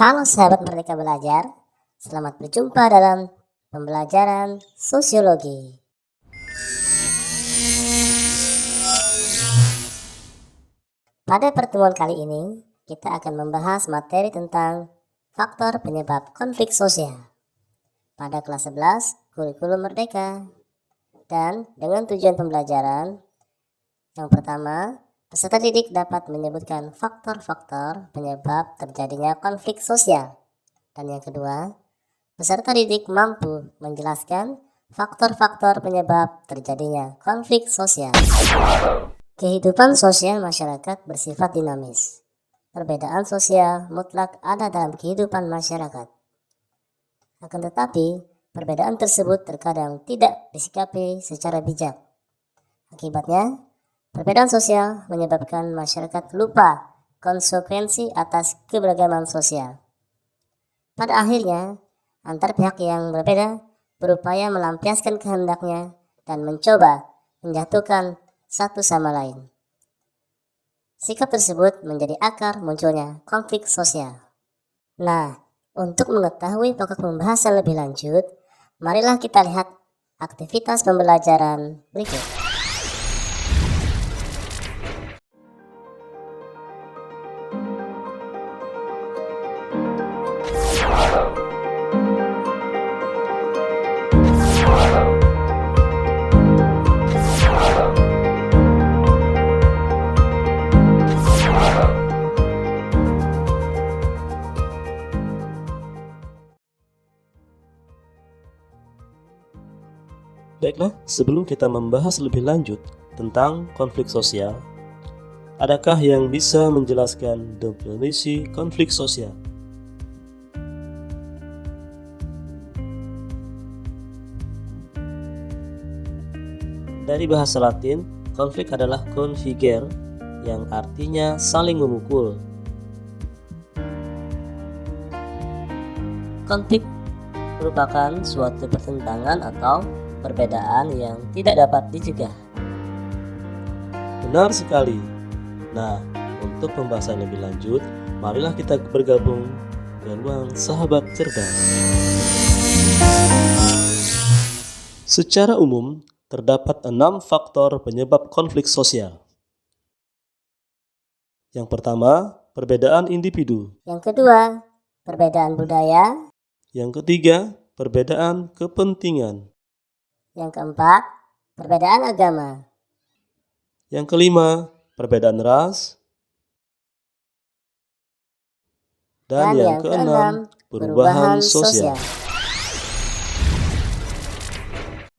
Halo sahabat Merdeka Belajar, selamat berjumpa dalam pembelajaran sosiologi. Pada pertemuan kali ini, kita akan membahas materi tentang faktor penyebab konflik sosial pada kelas 11 kurikulum Merdeka. Dan dengan tujuan pembelajaran, yang pertama, peserta didik dapat menyebutkan faktor-faktor penyebab terjadinya konflik sosial. Dan yang kedua, peserta didik mampu menjelaskan faktor-faktor penyebab terjadinya konflik sosial. Kehidupan sosial masyarakat bersifat dinamis. Perbedaan sosial mutlak ada dalam kehidupan masyarakat. Akan tetapi, perbedaan tersebut terkadang tidak disikapi secara bijak. Akibatnya, perbedaan sosial menyebabkan masyarakat lupa konsekuensi atas keberagaman sosial. Pada akhirnya, antar pihak yang berbeda berupaya melampiaskan kehendaknya dan mencoba menjatuhkan satu sama lain. Sikap tersebut menjadi akar munculnya konflik sosial. Nah, untuk mengetahui pokok pembahasan lebih lanjut, marilah kita lihat aktivitas pembelajaran berikut. Baiklah, sebelum kita membahas lebih lanjut tentang konflik sosial, adakah yang bisa menjelaskan definisi konflik sosial? Dari bahasa Latin, konflik adalah configer, yang artinya saling memukul. Konflik merupakan suatu pertentangan atau perbedaan yang tidak dapat dicegah. Benar sekali. Nah, untuk pembahasan lebih lanjut, marilah kita bergabung ke ruang sahabat cerdas. Secara umum, terdapat 6 faktor penyebab konflik sosial. Yang pertama, perbedaan individu. Yang kedua, perbedaan budaya. Yang ketiga, perbedaan kepentingan. Yang keempat, perbedaan agama. Yang kelima, perbedaan ras. Dan yang keenam, perubahan sosial.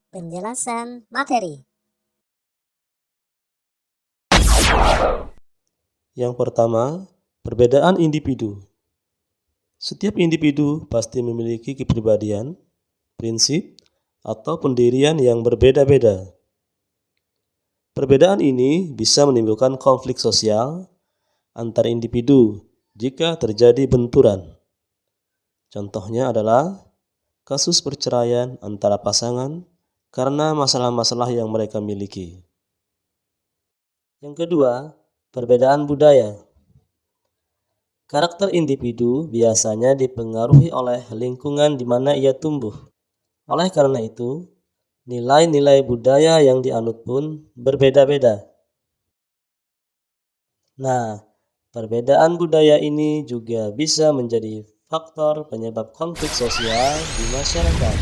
Penjelasan materi. Yang pertama, perbedaan individu. Setiap individu pasti memiliki kepribadian, prinsip, atau pendirian yang berbeda-beda. Perbedaan ini bisa menimbulkan konflik sosial antar individu jika terjadi benturan. Contohnya adalah kasus perceraian antara pasangan karena masalah-masalah yang mereka miliki. Yang kedua, perbedaan budaya. Karakter individu biasanya dipengaruhi oleh lingkungan di mana ia tumbuh. Oleh karena itu, nilai-nilai budaya yang dianut pun berbeda-beda. Nah, perbedaan budaya ini juga bisa menjadi faktor penyebab konflik sosial di masyarakat.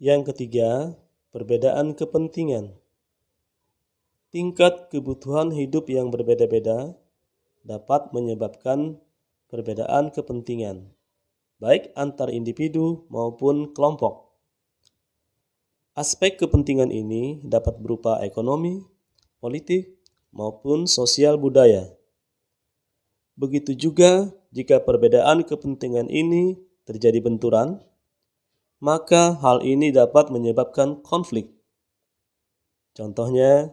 Yang ketiga, perbedaan kepentingan. Tingkat kebutuhan hidup yang berbeda-beda dapat menyebabkan perbedaan kepentingan, baik antar individu maupun kelompok. Aspek kepentingan ini dapat berupa ekonomi, politik, maupun sosial budaya. Begitu juga jika perbedaan kepentingan ini terjadi benturan, maka hal ini dapat menyebabkan konflik. Contohnya,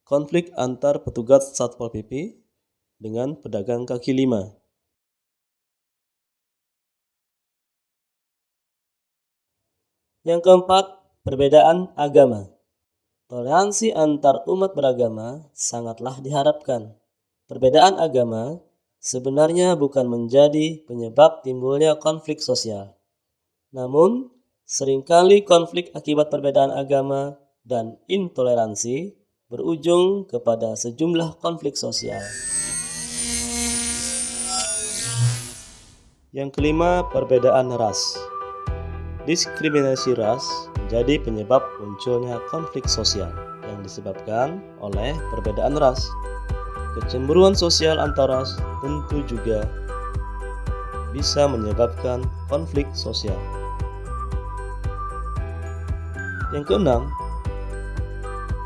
konflik antar petugas Satpol PP dengan pedagang kaki lima. Yang keempat, perbedaan agama. Toleransi antar umat beragama sangatlah diharapkan. Perbedaan agama sebenarnya bukan menjadi penyebab timbulnya konflik sosial. Namun, seringkali konflik akibat perbedaan agama dan intoleransi berujung kepada sejumlah konflik sosial. Yang kelima, perbedaan ras. Diskriminasi ras menjadi penyebab munculnya konflik sosial yang disebabkan oleh perbedaan ras. Kecemburuan sosial antar ras tentu juga bisa menyebabkan konflik sosial. Yang keenam,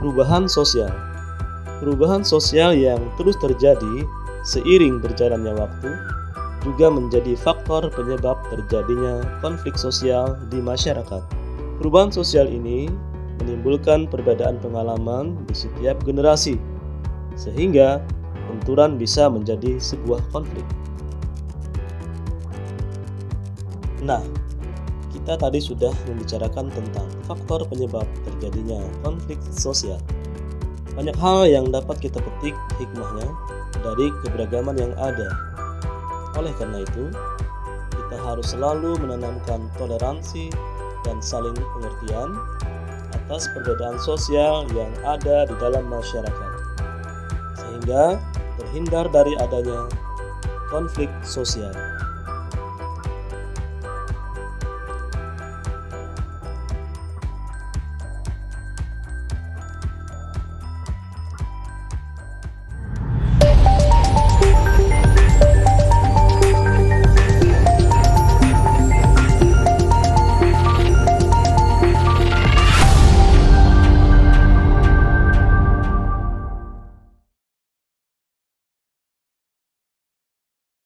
perubahan sosial. Perubahan sosial yang terus terjadi seiring berjalannya waktu juga menjadi faktor penyebab terjadinya konflik sosial di masyarakat. Perubahan sosial ini menimbulkan perbedaan pengalaman di setiap generasi, sehingga benturan bisa menjadi sebuah konflik. Nah, kita tadi sudah membicarakan tentang faktor penyebab terjadinya konflik sosial. Banyak hal yang dapat kita petik hikmahnya dari keberagaman yang ada. Oleh karena itu, kita harus selalu menanamkan toleransi dan saling pengertian atas perbedaan sosial yang ada di dalam masyarakat, sehingga terhindar dari adanya konflik sosial.